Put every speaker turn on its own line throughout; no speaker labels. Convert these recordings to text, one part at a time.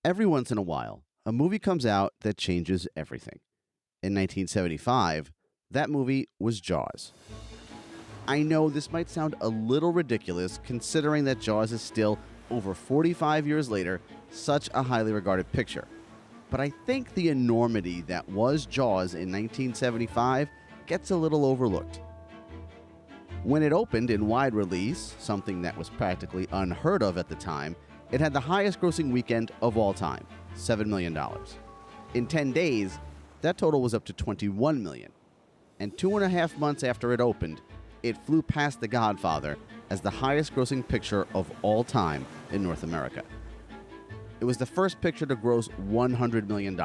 Every once in a while, a movie comes out that changes everything. In 1975, that movie was Jaws. I know this might sound a little ridiculous considering that Jaws is still, over 45 years later, such a highly regarded picture. But I think the enormity that was Jaws in 1975 gets a little overlooked. When it opened in wide release, something that was practically unheard of at the time, it had the highest grossing weekend of all time, $7 million. In 10 days, that total was up to $21 million. And 2.5 months after it opened, it flew past The Godfather as the highest grossing picture of all time in North America. It was the first picture to gross $100 million.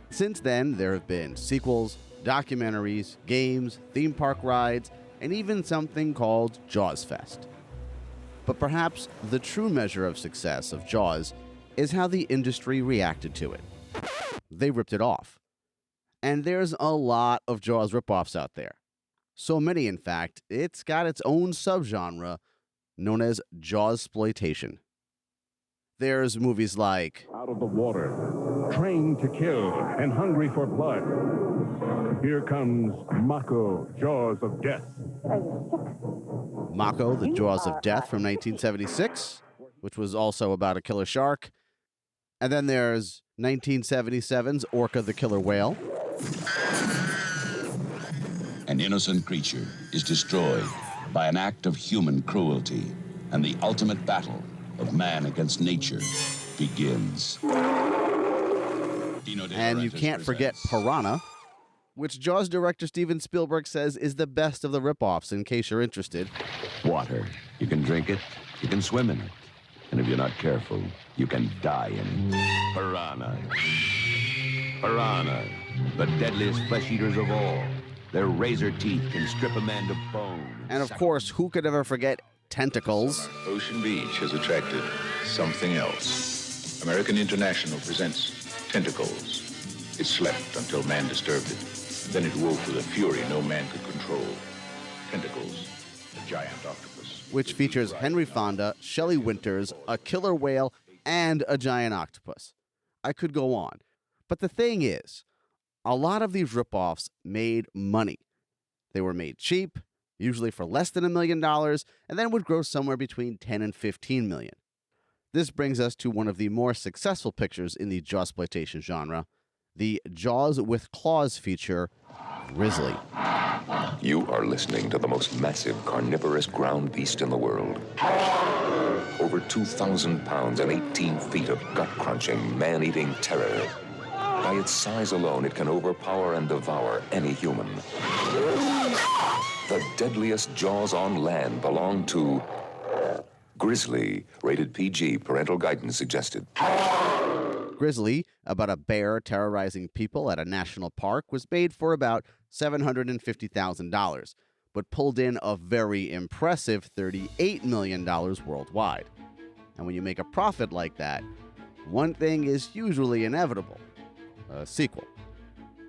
Since then, there have been sequels, documentaries, games, theme park rides, and even something called Jaws Fest. But perhaps the true measure of success of Jaws is how the industry reacted to it. They ripped it off. And there's a lot of Jaws ripoffs out there. So many, in fact, it's got its own subgenre known as Jawsploitation. There's movies like
Out of the water, trained to kill and hungry for blood. Here comes Mako, Jaws of Death.
Mako, the Jaws of Death from 1976, which was also about a killer shark. And then there's 1977's Orca the Killer Whale.
An innocent creature is destroyed by an act of human cruelty, and the ultimate battle of man against nature begins.
And you can't forget Piranha, which Jaws director Steven Spielberg says is the best of the ripoffs, in case you're interested.
Water. You can drink it, you can swim in it. And if you're not careful, you can die in it. Piranha. Piranha, the deadliest flesh eaters of all. Their razor teeth can strip a man to bone.
And of course, who could ever forget Tentacles?
Ocean Beach has attracted something else. American International presents Tentacles. It slept until man disturbed it. Then it woke with a fury no man could control. Tentacles, a giant octopus.
Which features Henry Fonda, Shelley Winters, a killer whale, and a giant octopus. I could go on. But the thing is, a lot of these ripoffs made money. They were made cheap, usually for less than $1 million, and then would gross somewhere between 10 and 15 million. This brings us to one of the more successful pictures in the Jawsploitation genre, the Jaws with Claws feature, Grizzly.
You are listening to the most massive carnivorous ground beast in the world. Over 2,000 pounds and 18 feet of gut-crunching, man-eating terror. By its size alone, it can overpower and devour any human. The deadliest jaws on land belong to Grizzly, rated PG, parental guidance suggested.
Grizzly, about a bear terrorizing people at a national park, was made for about $750,000, but pulled in a very impressive $38 million worldwide. And when you make a profit like that, one thing is usually inevitable: a sequel.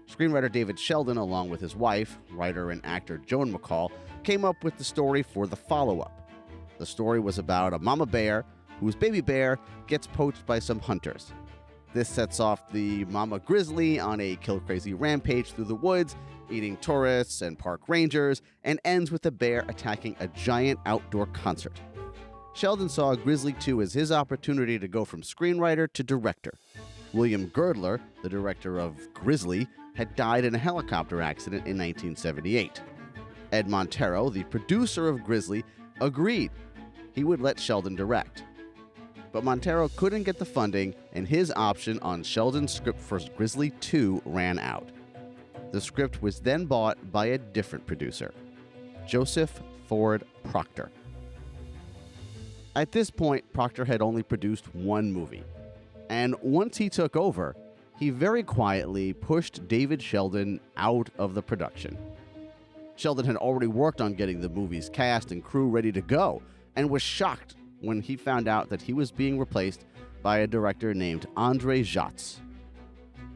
Screenwriter David Sheldon, along with his wife, writer and actor Joan McCall, came up with the story for the follow-up. The story was about a mama bear whose baby bear gets poached by some hunters. This sets off the mama grizzly on a kill-crazy rampage through the woods, eating tourists and park rangers, and ends with the bear attacking a giant outdoor concert. Sheldon saw Grizzly II as his opportunity to go from screenwriter to director. William Girdler, the director of Grizzly, had died in a helicopter accident in 1978. Ed Montero, the producer of Grizzly, agreed he would let Sheldon direct. But Montero couldn't get the funding, and his option on Sheldon's script for Grizzly II ran out. The script was then bought by a different producer, Joseph Ford Proctor. At this point, Proctor had only produced one movie, and once he took over, he very quietly pushed David Sheldon out of the production. Sheldon had already worked on getting the movie's cast and crew ready to go, and was shocked when he found out that he was being replaced by a director named André Jacques.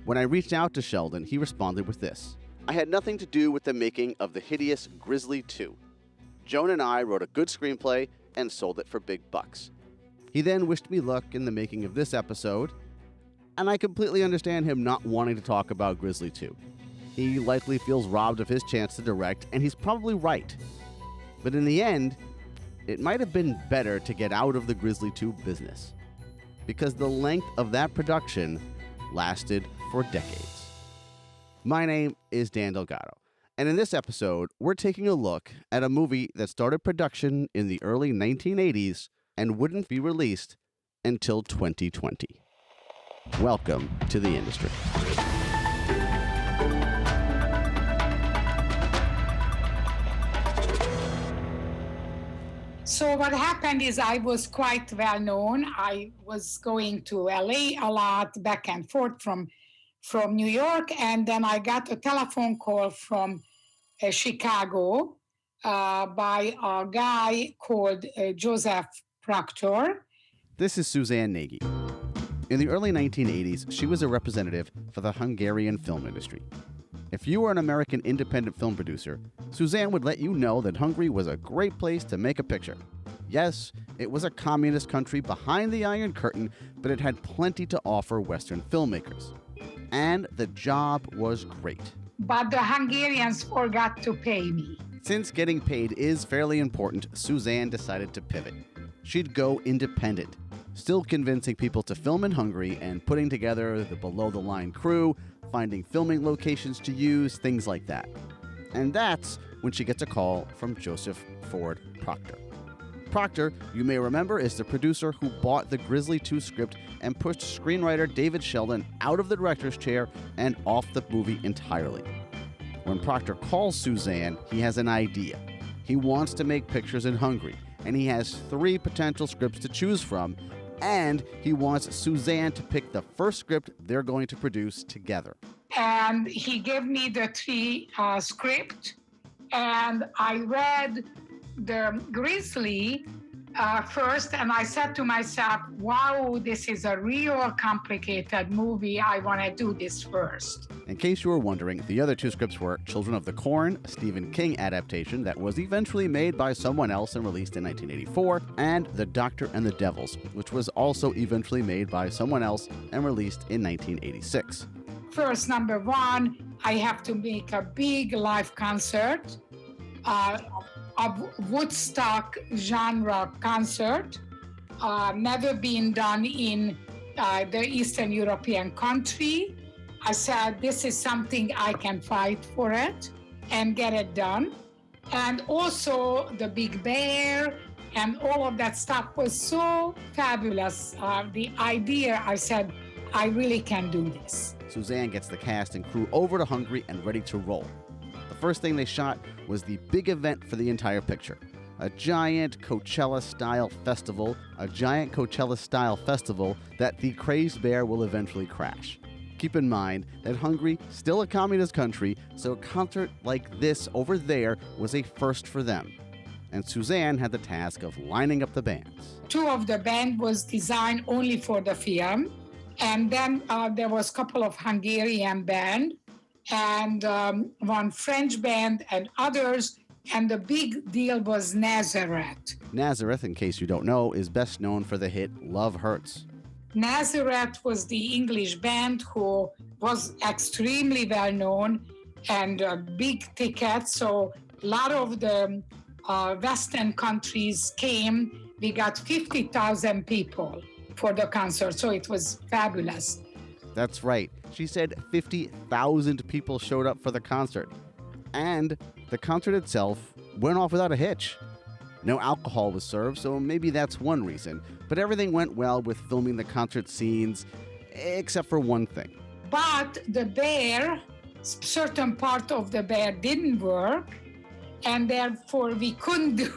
When I reached out to Sheldon, he responded with this: "I had nothing to do with the making of the hideous Grizzly II. Joan and I wrote a good screenplay and sold it for big bucks. He then wished me luck in the making of this episode, And I completely understand him not wanting to talk about Grizzly II. He likely feels robbed of his chance to direct, and he's probably right. But in the end, it might have been better to get out of the Grizzly II business, because the length of that production lasted for decades. My name is Dan Delgado, and in this episode, we're taking a look at a movie that started production in the early 1980s and wouldn't be released until 2020. Welcome to the industry.
So what happened is I was quite well known. I was going to LA a lot, back and forth from New York, and then I got a telephone call from Chicago by a guy called Joseph Proctor.
This is Suzanne Nagy. In the early 1980s, she was a representative for the Hungarian film industry. If you were an American independent film producer, Suzanne would let you know that Hungary was a great place to make a picture. Yes, it was a communist country behind the Iron Curtain, but it had plenty to offer Western filmmakers. And the job was great.
But the Hungarians forgot to pay me.
Since getting paid is fairly important, Suzanne decided to pivot. She'd go independent, still convincing people to film in Hungary and putting together the below-the-line crew, finding filming locations to use, things like that. And that's when she gets a call from Joseph Ford Proctor. Proctor, you may remember, is the producer who bought the Grizzly II script and pushed screenwriter David Sheldon out of the director's chair and off the movie entirely. When Proctor calls Suzanne, he has an idea. He wants to make pictures in Hungary, and he has 3 potential scripts to choose from, and he wants Suzanne to pick the first script they're going to produce together.
And he gave me the 3 script, and I read the Grizzly first, and I said to myself, wow, this is a real complicated movie. I want to do this first.
In case you were wondering, the other 2 scripts were Children of the Corn, a Stephen King adaptation that was eventually made by someone else and released in 1984, and The Doctor and the Devils, which was also eventually made by someone else and released in 1986.
First, number 1, I have to make a big live concert, a Woodstock genre concert, never been done in the Eastern European country. I said, this is something I can fight for it and get it done. And also the Big Bear and all of that stuff was so fabulous. The idea, I said, I really can do this.
Suzanne gets the cast and crew over to Hungary and ready to roll. The first thing they shot was the big event for the entire picture. A giant Coachella-style festival that the crazed bear will eventually crash. Keep in mind that Hungary, still a communist country, so a concert like this over there was a first for them. And Suzanne had the task of lining up the bands.
2 of the band was designed only for the film. And then there was a couple of Hungarian band and 1 French band and others. And the big deal was Nazareth.
Nazareth, in case you don't know, is best known for the hit Love Hurts.
Nazareth was the English band who was extremely well known and a big ticket. So a lot of the Western countries came. We got 50,000 people for the concert. So it was fabulous.
That's right. She said 50,000 people showed up for the concert. And the concert itself went off without a hitch. No alcohol was served, so maybe that's one reason. But everything went well with filming the concert scenes, except for one thing.
But the bear, certain part of the bear didn't work, and therefore we couldn't do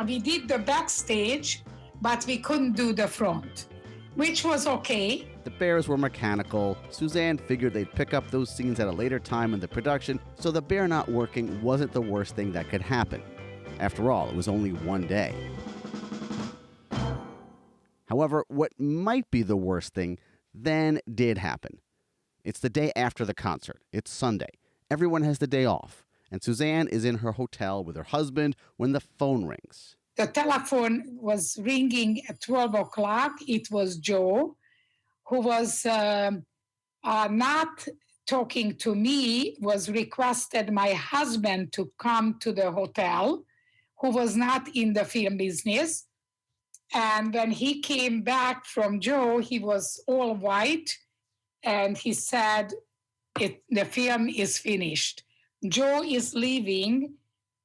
we did the backstage, but we couldn't do the front, which was okay.
The bears were mechanical. Suzanne figured they'd pick up those scenes at a later time in the production, so the bear not working wasn't the worst thing that could happen. After all, it was only one day. However, what might be the worst thing then did happen. It's the day after the concert. It's Sunday. Everyone has the day off, and Suzanne is in her hotel with her husband when the phone rings.
The telephone was ringing at 12 o'clock. It was Joe, who was not talking to me, was requested my husband to come to the hotel, who was not in the film business. And when he came back from Joe, he was all white, and he said, the film is finished. Joe is leaving.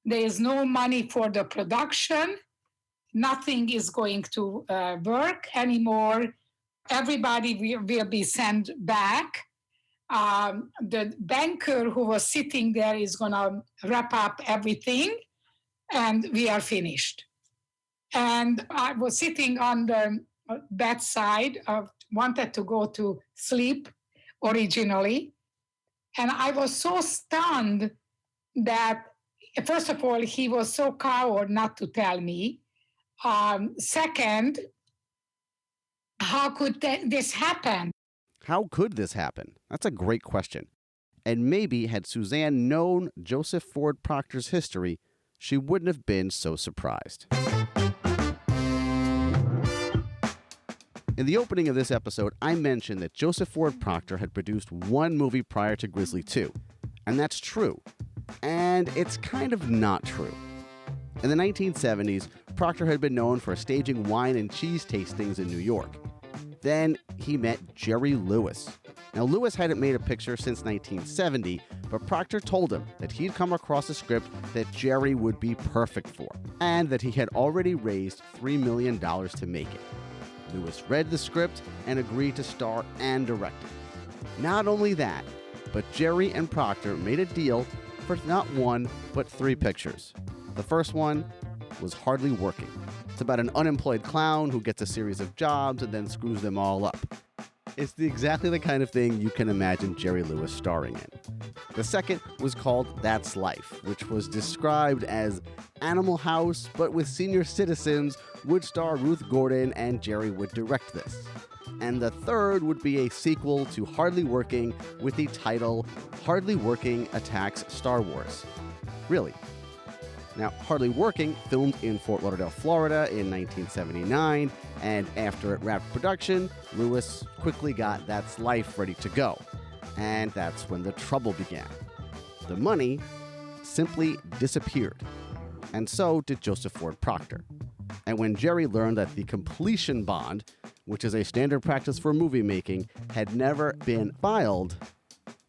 There is no money for the production. Nothing is going to work anymore. Everybody will be sent back. The banker who was sitting there is going to wrap up everything, and we are finished. And I was sitting on the bedside, wanted to go to sleep originally. And I was so stunned that, first of all, he was so coward not to tell me. Second, how could this happen?
How could this happen? That's a great question. And maybe had Suzanne known Joseph Ford Proctor's history, she wouldn't have been so surprised. In the opening of this episode, I mentioned that Joseph Ford Proctor had produced one movie prior to Grizzly II. And that's true. And it's kind of not true. In the 1970s, Proctor had been known for staging wine and cheese tastings in New York. Then he met Jerry Lewis. Now, Lewis hadn't made a picture since 1970, but Proctor told him that he'd come across a script that Jerry would be perfect for, and that he had already raised $3 million to make it. Lewis read the script and agreed to star and direct it. Not only that, but Jerry and Proctor made a deal for not one, but 3 pictures. The first one was Hardly Working. It's about an unemployed clown who gets a series of jobs and then screws them all up. It's exactly the kind of thing you can imagine Jerry Lewis starring in. The second was called That's Life, which was described as Animal House, but with senior citizens, would star Ruth Gordon, and Jerry would direct this. And the third would be a sequel to Hardly Working with the title Hardly Working Attacks Star Wars. Really. Now, Hardly Working filmed in Fort Lauderdale, Florida in 1979, and after it wrapped production, Lewis quickly got That's Life ready to go. And that's when the trouble began. The money simply disappeared. And so did Joseph Ford Proctor. And when Jerry learned that the completion bond, which is a standard practice for movie making, had never been filed,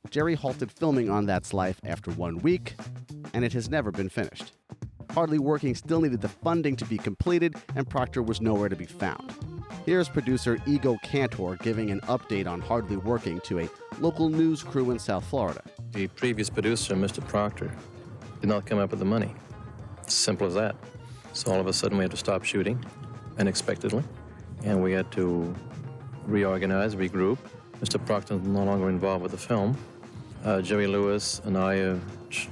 Jerry halted filming on That's Life after 1 week, and it has never been finished. Hardly Working still needed the funding to be completed, and Proctor was nowhere to be found. Here's producer Ego Cantor giving an update on Hardly Working to a local news crew in South Florida.
The previous producer, Mr. Proctor, did not come up with the money. Simple as that. So all of a sudden we had to stop shooting unexpectedly, and we had to reorganize, regroup. Mr. Proctor is no longer involved with the film. Jerry Lewis and I are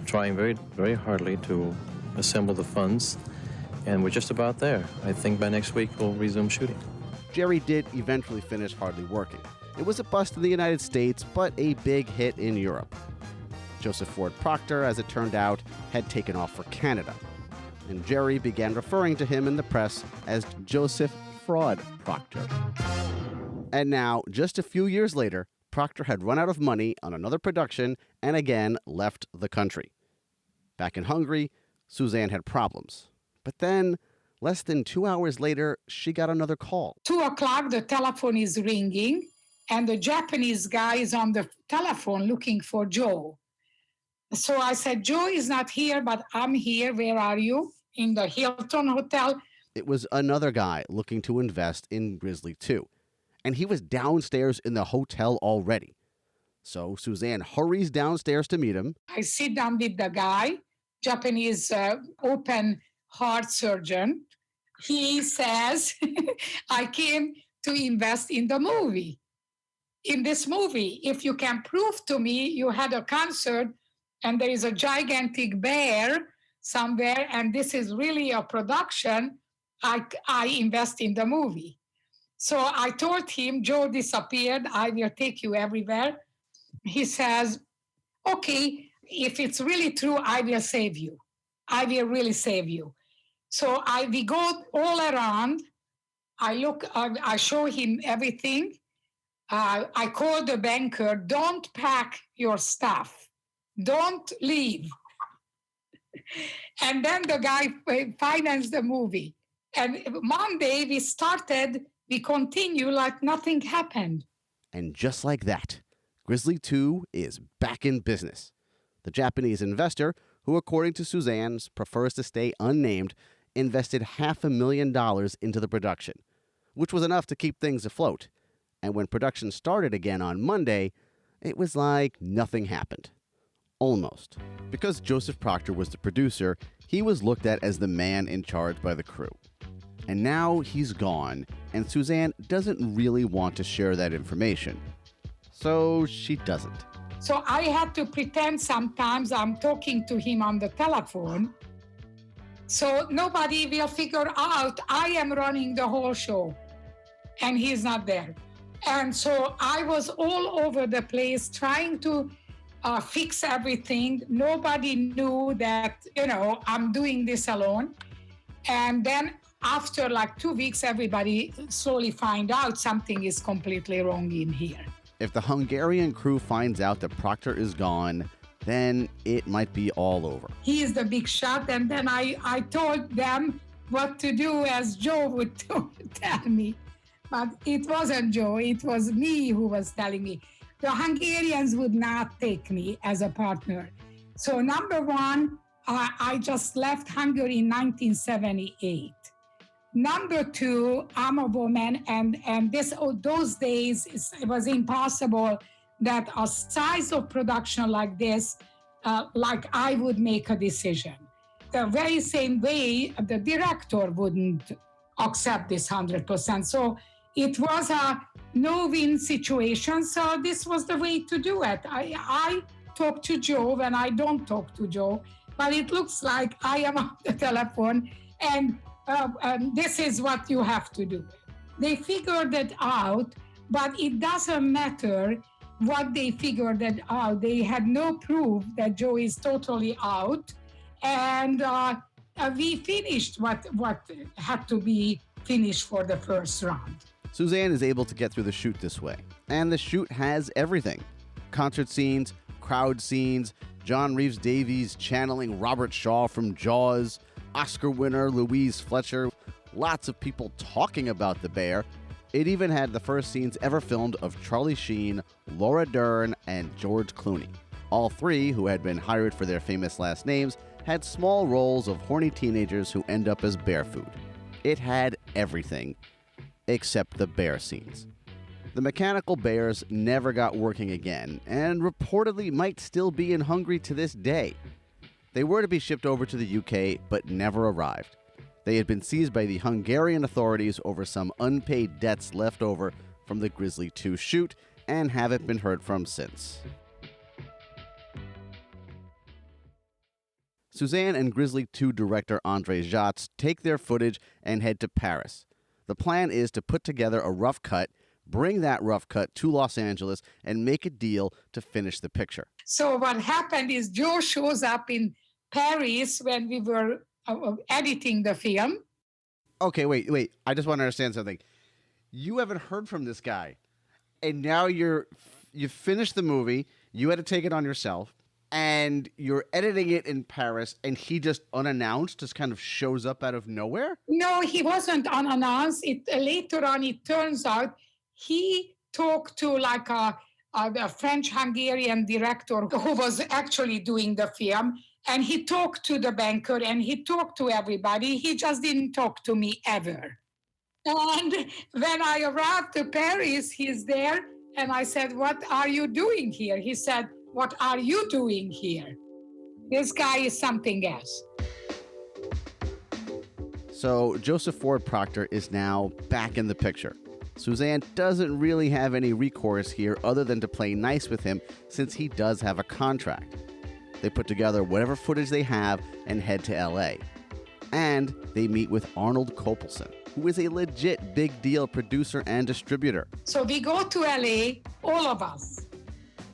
trying very, very hardly to assemble the funds, and we're just about there. I think by next week we'll resume shooting.
Jerry did eventually finish Hardly Working. It was a bust in the United States, but a big hit in Europe. Joseph Ford Proctor, as it turned out, had taken off for Canada, and Jerry began referring to him in the press as Joseph Fraud Proctor. And now, just a few years later, Proctor had run out of money on another production and again left the country. Back in Hungary, Suzanne had problems. But then, less than 2 hours later, she got another call.
2 o'clock, the telephone is ringing, and the Japanese guy is on the telephone looking for Joe. So I said, Joe is not here, but I'm here. Where are you? In the Hilton Hotel.
It was another guy looking to invest in Grizzly II, and he was downstairs in the hotel already. So Suzanne hurries downstairs to meet him.
I sit down with the guy, Japanese open heart surgeon. He says, I came to invest in the movie. In this movie, if you can prove to me you had a concert and there is a gigantic bear somewhere and this is really a production, I invest in the movie. So I told him, Joe disappeared. I will take you everywhere. He says, okay, if it's really true, I will save you. I will really save you. So we go all around. I show him everything. I called the banker, don't pack your stuff, don't leave. And then the guy financed the movie. And Monday we continue like nothing happened.
And just like that, Grizzly II is back in business. The Japanese investor, who according to Suzanne prefers to stay unnamed, invested $500,000 into the production, which was enough to keep things afloat. And when production started again on Monday, it was like nothing happened. Almost. Because Joseph Proctor was the producer, he was looked at as the man in charge by the crew. And now he's gone, and Suzanne doesn't really want to share that information. So she doesn't.
So I had to pretend sometimes I'm talking to him on the telephone. So nobody will figure out I am running the whole show and he's not there. And so I was all over the place trying to fix everything. Nobody knew that, I'm doing this alone. And then after like 2 weeks, everybody slowly find out something is completely wrong in here.
If the Hungarian crew finds out that Proctor is gone, then it might be all over.
He is the big shot, and then I told them what to do as Joe would tell me. But it wasn't Joe, it was me who was telling me. The Hungarians would not take me as a partner. So number one, I just left Hungary in 1978. Number two, I'm a woman, and those days it was impossible that a size of production like this, like I would make a decision. The very same way the director wouldn't accept this 100%. So it was a no-win situation. So this was the way to do it. I talk to Joe when I don't talk to Joe, but it looks like I am on the telephone and this is what you have to do. They figured it out, but it doesn't matter what they figured it out. They had no proof that Joe is totally out, and we finished what had to be finished for the first round.
Suzanne is able to get through the shoot this way, and the shoot has everything. Concert scenes, crowd scenes, John Rhys Davies channeling Robert Shaw from Jaws, Oscar winner Louise Fletcher, lots of people talking about the bear. It even had the first scenes ever filmed of Charlie Sheen, Laura Dern, and George Clooney. All three, who had been hired for their famous last names, had small roles of horny teenagers who end up as bear food. It had everything, except the bear scenes. The mechanical bears never got working again, and reportedly might still be in Hungary to this day. They were to be shipped over to the UK, but never arrived. They had been seized by the Hungarian authorities over some unpaid debts left over from the Grizzly II shoot, and haven't been heard from since. Suzanne and Grizzly II director André Jacques take their footage and head to Paris. The plan is to put together a rough cut, bring that rough cut to Los Angeles, and make a deal to finish the picture.
So what happened is Joe shows up in Paris when we were editing the film.
Okay, wait. I just want to understand something. You haven't heard from this guy, and now you finished the movie. You had to take it on yourself, and you're editing it in Paris, and he just unannounced just kind of shows up out of nowhere?
No, he wasn't unannounced. Later on, it turns out he talked to like a French-Hungarian director who was actually doing the film. And he talked to the banker and he talked to everybody. He just didn't talk to me ever. And when I arrived to Paris, he's there. And I said, "What are you doing here?" He said, "What are you doing here? This guy is something else."
So Joseph Ford Proctor is now back in the picture. Suzanne doesn't really have any recourse here other than to play nice with him since he does have a contract. They put together whatever footage they have and head to LA. And they meet with Arnold Kopelson, who is a legit big deal producer and distributor.
So we go to LA, all of us.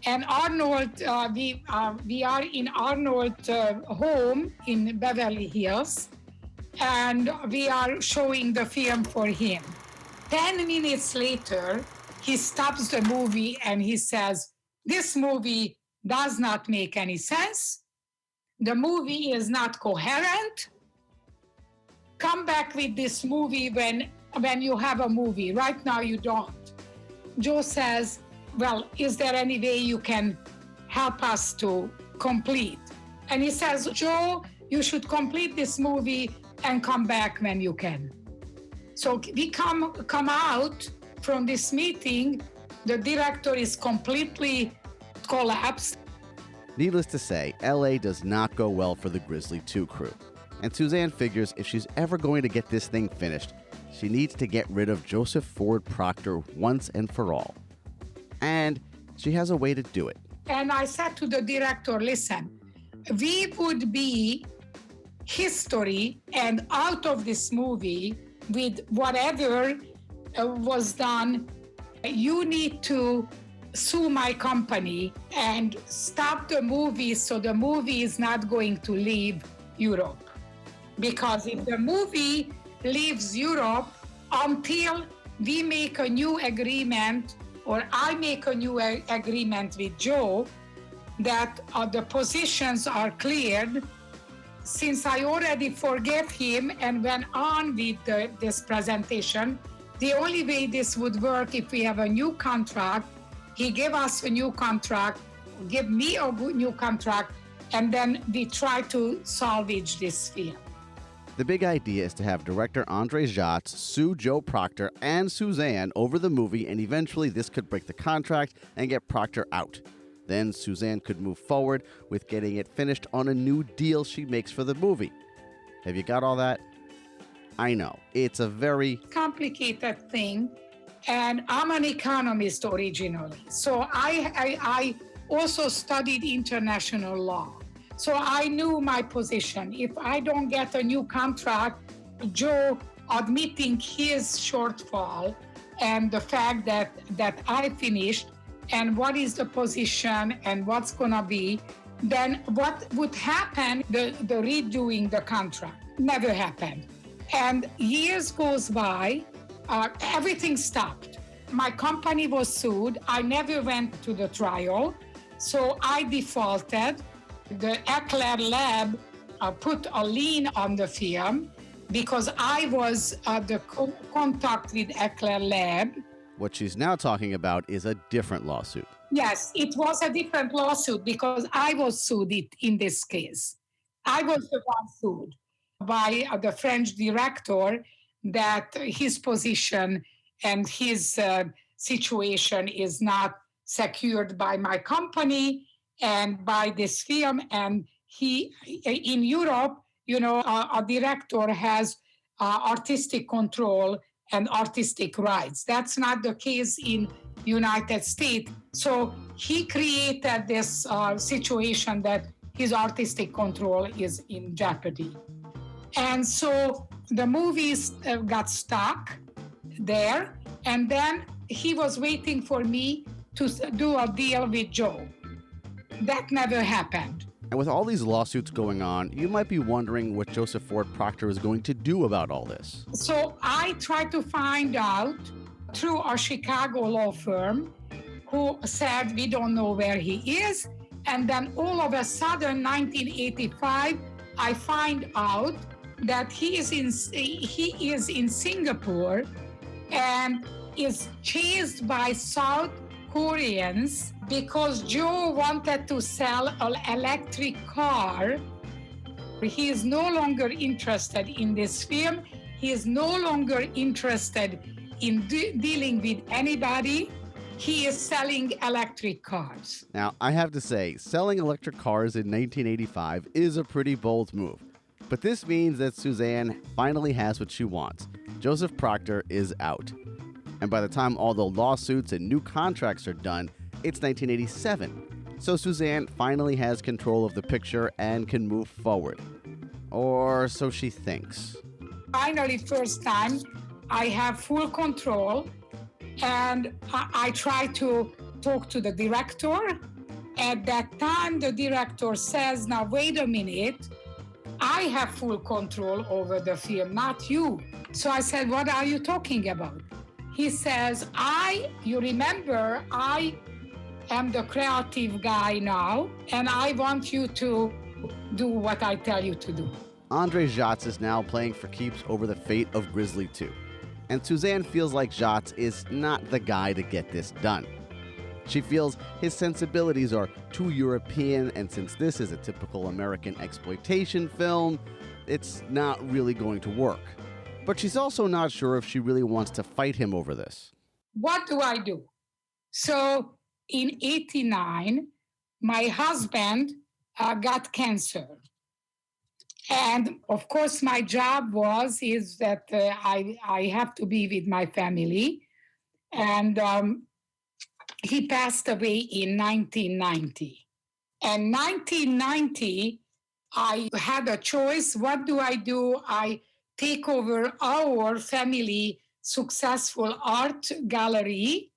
And Arnold, we are in Arnold's home in Beverly Hills, and we are showing the film for him. 10 minutes later, he stops the movie and he says, this movie does not make any sense. The movie is not coherent. Come back with this movie when you have a movie. Right now you don't. Joe says, well, is there any way you can help us to complete? And he says, Joe, you should complete this movie and come back when you can. So we come out from this meeting, the director is completely collapsed.
Needless to say, LA does not go well for the Grizzly II crew. And Suzanne figures if she's ever going to get this thing finished, she needs to get rid of Joseph Ford Proctor once and for all. And she has a way to do it.
And I said to the director, listen, we would be history and out of this movie with whatever was done. You need to sue my company and stop the movie so the movie is not going to leave Europe. Because if the movie leaves Europe until we make a new agreement or I make a new agreement with Joe that the positions are cleared, since I already forgave him and went on with this presentation, the only way this would work if we have a new contract, he gave us a new contract, give me a new contract, and then we try to salvage this film.
The big idea is to have director Andre Jacques sue Joe Proctor and Suzanne over the movie, and eventually this could break the contract and get Proctor out. Then Suzanne could move forward with getting it finished on a new deal she makes for the movie. Have you got all that? I know, it's a very
complicated thing, and I'm an economist originally. So I also studied international law. So I knew my position. If I don't get a new contract, Joe admitting his shortfall and the fact that I finished and what is the position and what's gonna be, then what would happen, the redoing the contract never happened. And years goes by, everything stopped. My company was sued. I never went to the trial. So I defaulted. The Eckler lab put a lien on the film because I was the contact with Eckler lab.
What she's now talking about is a different lawsuit.
Yes, it was a different lawsuit because I was sued in this case. I was the one sued by the French director that his position and his situation is not secured by my company and by this film. And he, in Europe, a director has artistic control and artistic rights. That's not the case in United States. So he created this situation that his artistic control is in jeopardy. And so the movies got stuck there. And then he was waiting for me to do a deal with Joe. That never happened.
And with all these lawsuits going on, you might be wondering what Joseph Ford Proctor is going to do about all this.
So I tried to find out through a Chicago law firm who said, we don't know where he is. And then all of a sudden, 1985, I find out that he is in Singapore and is chased by South Koreans because Joe wanted to sell an electric car. He is no longer interested in this film. He is no longer interested in dealing with anybody. He is selling electric cars.
Now, I have to say, selling electric cars in 1985 is a pretty bold move. But this means that Suzanne finally has what she wants. Joseph Proctor is out. And by the time all the lawsuits and new contracts are done, it's 1987. So Suzanne finally has control of the picture and can move forward. Or so she thinks.
Finally, first time, I have full control. And I try to talk to the director. At that time, the director says, now, wait a minute. I have full control over the film, not you. So I said, what are you talking about? he says, you remember, I am the creative guy now, and I want you to do what I tell you to do.
André Jacques is now playing for keeps over the fate of Grizzly II, and Suzanne feels like Jacques is not the guy to get this done. She feels his sensibilities are too European, and since this is a typical American exploitation film, it's not really going to work. But she's also not sure if she really wants to fight him over this.
What do I do? So in 1989, my husband got cancer. And of course, my job is that I have to be with my family. And he passed away in 1990. And 1990, I had a choice. What do? I take over our family successful art gallery,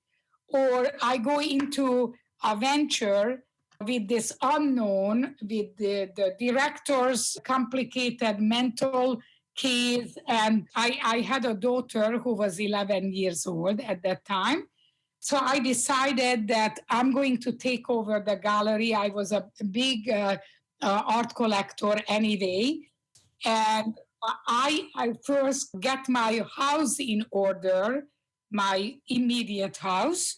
or I go into a venture with this unknown, with the director's complicated mental case. And I had a daughter who was 11 years old at that time. So I decided that I'm going to take over the gallery. I was a big art collector anyway. And I first get my house in order, my immediate house.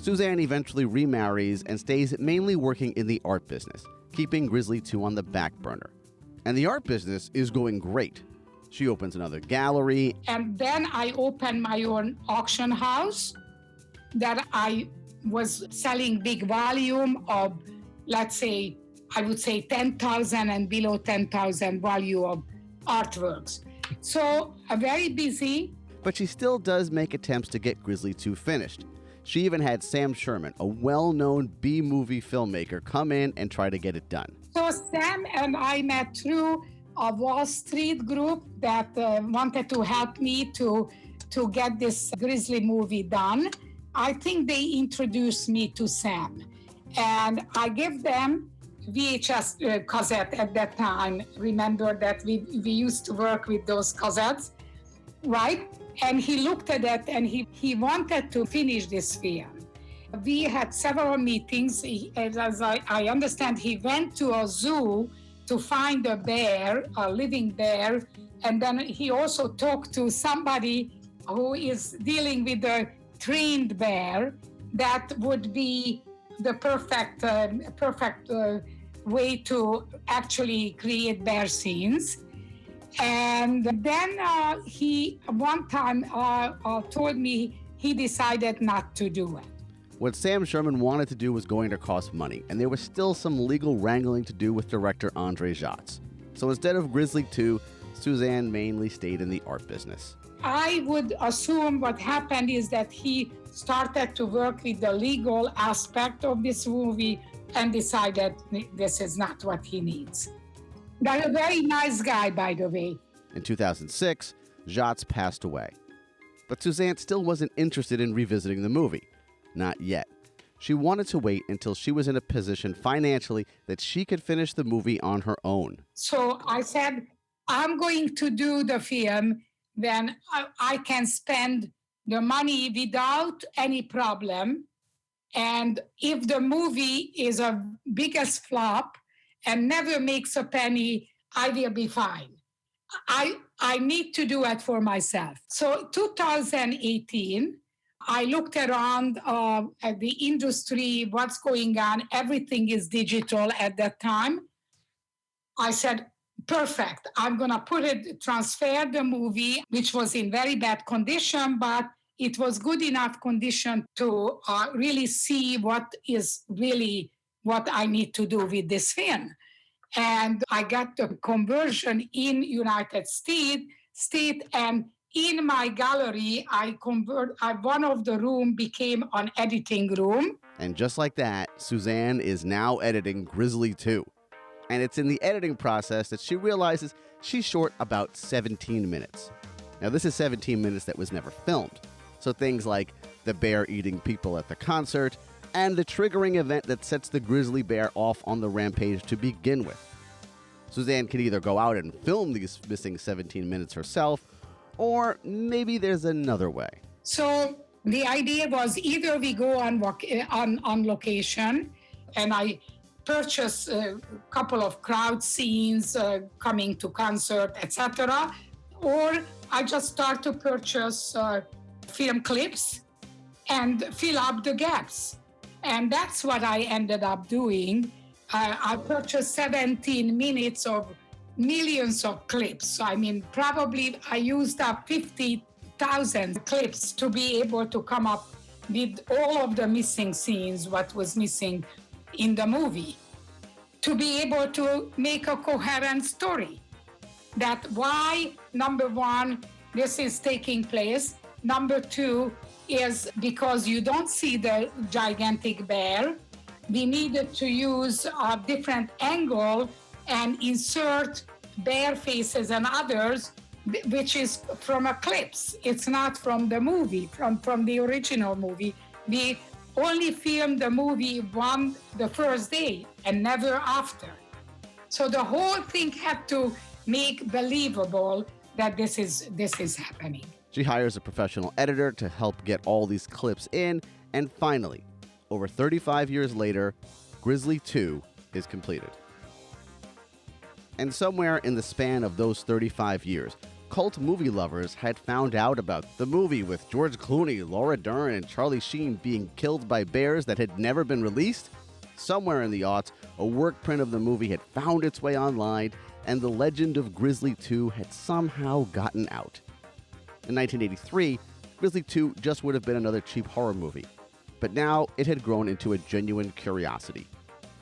Suzanne eventually remarries and stays mainly working in the art business, keeping Grizzly II on the back burner. And the art business is going great. She opens another gallery.
And then I opened my own auction house that I was selling big volume of, let's say, I would say 10,000 and below 10,000 value of artworks. So very busy.
But she still does make attempts to get Grizzly II finished. She even had Sam Sherman, a well-known B-movie filmmaker, come in and try to get it done.
So Sam and I met through a Wall Street group that wanted to help me to get this Grizzly movie done. I think they introduced me to Sam. And I gave them VHS cassette at that time. Remember that we used to work with those cassettes, right? And he looked at it and he wanted to finish this film. We had several meetings. As I understand, he went to a zoo to find a bear, a living bear. And then he also talked to somebody who is dealing with a trained bear that would be the perfect way to actually create bear scenes. And then he one time told me he decided not to do it.
What Sam Sherman wanted to do was going to cost money, and there was still some legal wrangling to do with director André Jacques. So instead of Grizzly II, Suzanne mainly stayed in the art business.
I would assume what happened is that he started to work with the legal aspect of this movie and decided this is not what he needs. That's a very nice guy, by the way.
In 2006, Jacques passed away. But Suzanne still wasn't interested in revisiting the movie. Not yet. She wanted to wait until she was in a position financially that she could finish the movie on her own.
So I said, I'm going to do the film, then I can spend the money without any problem. And if the movie is a biggest flop and never makes a penny, I will be fine. I need to do it for myself. So 2018, I looked around at the industry, what's going on. Everything is digital at that time. I said, perfect. I'm going to transfer the movie, which was in very bad condition, but it was good enough condition to really see what is really what I need to do with this film. And I got the conversion in United States, and in my gallery, one of the room became an editing room.
And just like that, Suzanne is now editing Grizzly II. And it's in the editing process that she realizes she's short about 17 minutes. Now, this is 17 minutes that was never filmed. So things like the bear eating people at the concert and the triggering event that sets the grizzly bear off on the rampage to begin with. Suzanne can either go out and film these missing 17 minutes herself, or maybe there's another way.
So the idea was either we go on location, and I purchase a couple of crowd scenes coming to concert, etc., or I just start to purchase film clips and fill up the gaps. And that's what I ended up doing. I purchased 17 minutes of millions of clips. So, I mean, probably I used up 50,000 clips to be able to come up with all of the missing scenes, what was missing in the movie, to be able to make a coherent story. That why, number one, this is taking place. Number two is because you don't see the gigantic bear. We needed to use a different angle and insert bear faces and others, which is from a clips. It's not from the movie, from the original movie. We only filmed the movie the first day and never after. So the whole thing had to make believable that this is happening.
She hires a professional editor to help get all these clips in, and finally, over 35 years later, Grizzly II is completed. And somewhere in the span of those 35 years, cult movie lovers had found out about the movie with George Clooney, Laura Dern, and Charlie Sheen being killed by bears that had never been released. Somewhere in the aughts, a work print of the movie had found its way online, and the legend of Grizzly II had somehow gotten out. In 1983, Grizzly II just would have been another cheap horror movie. But now it had grown into a genuine curiosity.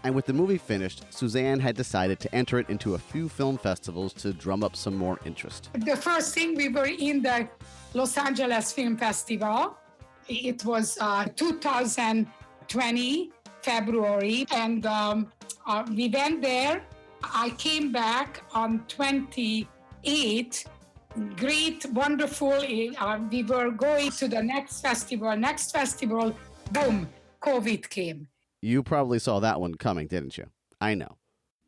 And with the movie finished, Suzanne had decided to enter it into a few film festivals to drum up some more interest.
The first thing, we were in the Los Angeles Film Festival. It was 2020, February, and we went there. I came back on 28. Great, wonderful. We were going to the next festival. Next festival, boom, COVID came.
You probably saw that one coming, didn't you? I know.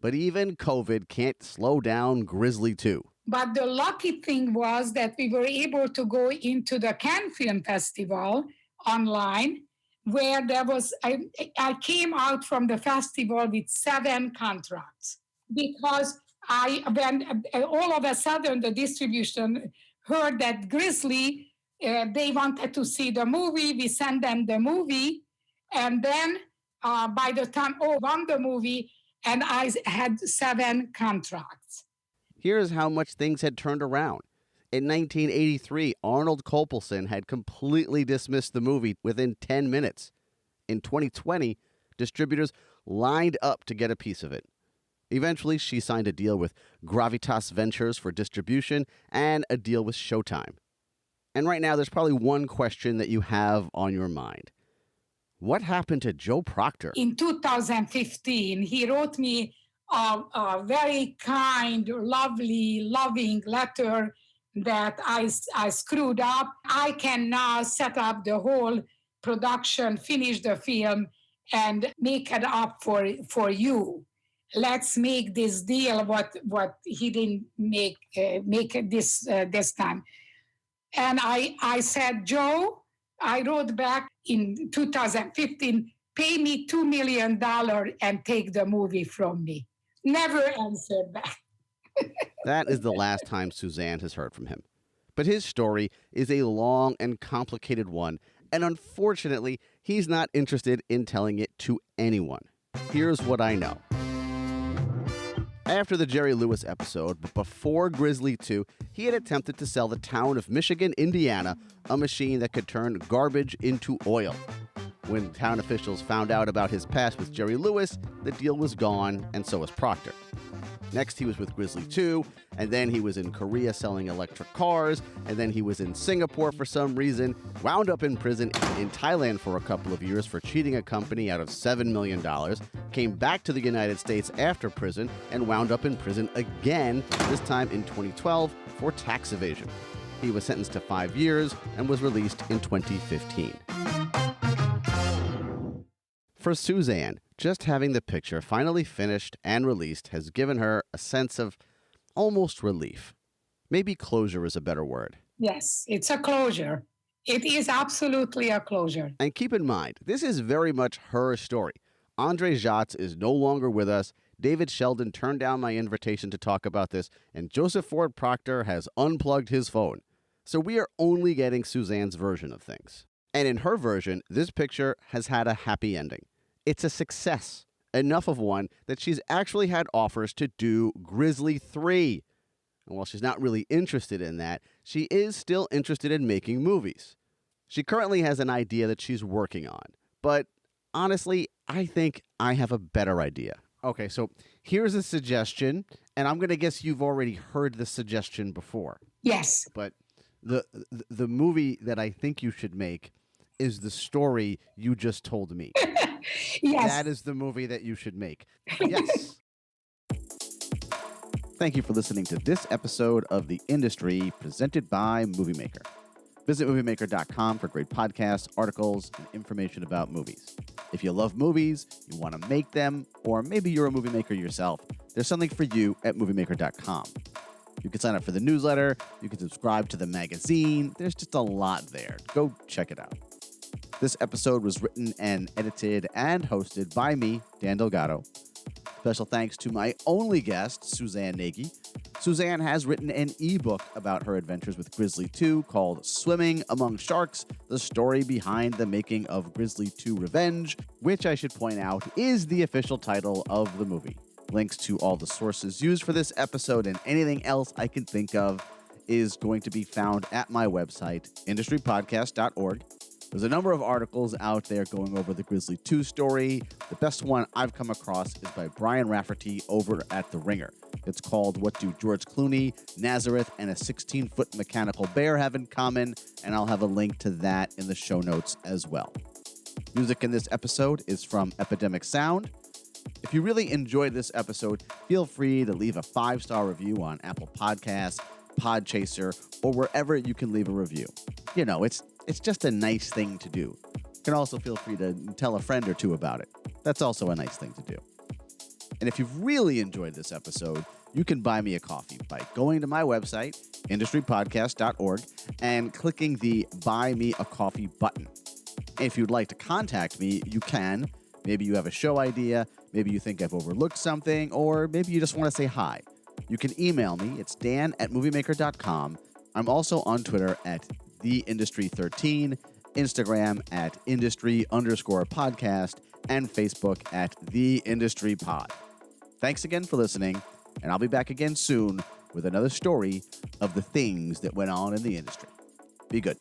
But even COVID can't slow down Grizzly II.
But the lucky thing was that we were able to go into the Cannes Film Festival online, where there was, I came out from the festival with 7 contracts, because when all of a sudden the distribution heard that Grizzly, they wanted to see the movie, we sent them the movie, and then by the time won the movie, and I had 7 contracts.
Here's how much things had turned around. In 1983, Arnold Kopelson had completely dismissed the movie within 10 minutes. In 2020, distributors lined up to get a piece of it. Eventually, she signed a deal with Gravitas Ventures for distribution and a deal with Showtime. And right now, there's probably one question that you have on your mind. What happened to Joe Proctor?
In 2015, he wrote me a very kind, lovely, loving letter that I screwed up. I can now set up the whole production, finish the film, and make it up for you. Let's make this deal what he didn't make it this time. And I said, Joe, I wrote back in 2015, pay me $2 million and take the movie from me. Never answered back.
That is the last time Suzanne has heard from him. But his story is a long and complicated one, and unfortunately, he's not interested in telling it to anyone. Here's what I know. After the Jerry Lewis episode, but before Grizzly II, he had attempted to sell the town of Michigan, Indiana, a machine that could turn garbage into oil. When town officials found out about his past with Jerry Lewis, the deal was gone, and so was Proctor. Next, he was with Grizzly II, and then he was in Korea selling electric cars, and then he was in Singapore for some reason, wound up in prison in Thailand for a couple of years for cheating a company out of $7 million, came back to the United States after prison, and wound up in prison again, this time in 2012, for tax evasion. He was sentenced to 5 years and was released in 2015. For Suzanne, just having the picture finally finished and released has given her a sense of almost relief. Maybe closure is a better word.
Yes, it's a closure. It is absolutely a closure.
And keep in mind, this is very much her story. Andre Jacques is no longer with us. David Sheldon turned down my invitation to talk about this, and Joseph Ford Proctor has unplugged his phone. So we are only getting Suzanne's version of things. And in her version, this picture has had a happy ending. It's a success. Enough of one that she's actually had offers to do Grizzly III. And while she's not really interested in that, she is still interested in making movies. She currently has an idea that she's working on. But honestly, I think I have a better idea. Okay, so here's a suggestion, and I'm going to guess you've already heard the suggestion before.
Yes.
But the movie that I think you should make is the story you just told me.
Yes.
That is the movie that you should make. Yes. Thank you for listening to this episode of The Industry presented by Movie Maker. Visit moviemaker.com for great podcasts, articles, and information about movies. If you love movies, you want to make them, or maybe you're a movie maker yourself, there's something for you at moviemaker.com. You can sign up for the newsletter, you can subscribe to the magazine, there's just a lot there. Go check it out. This episode was written and edited and hosted by me, Dan Delgado. Special thanks to my only guest, Suzanne Nagy. Suzanne has written an ebook about her adventures with Grizzly II called Swimming Among Sharks, the story behind the making of Grizzly II Revenge, which I should point out is the official title of the movie. Links to all the sources used for this episode and anything else I can think of is going to be found at my website, industrypodcast.org. There's a number of articles out there going over the Grizzly II story. The best one I've come across is by Brian Rafferty over at The Ringer. It's called What Do George Clooney, Nazareth, and a 16-Foot Mechanical Bear Have in Common? And I'll have a link to that in the show notes as well. Music in this episode is from Epidemic Sound. If you really enjoyed this episode, feel free to leave a 5-star review on Apple Podcasts, Podchaser, or wherever you can leave a review. You know, it's just a nice thing to do. You can also feel free to tell a friend or two about it. That's also a nice thing to do. And if you've really enjoyed this episode, you can buy me a coffee by going to my website, industrypodcast.org, and clicking the Buy Me a Coffee button. If you'd like to contact me, you can. Maybe you have a show idea, maybe you think I've overlooked something, or maybe you just want to say hi. You can email me. It's dan@moviemaker.com. I'm also on Twitter at TheIndustry13, Instagram at industry_podcast, and Facebook at TheIndustryPod. Thanks again for listening, and I'll be back again soon with another story of the things that went on in the industry. Be good.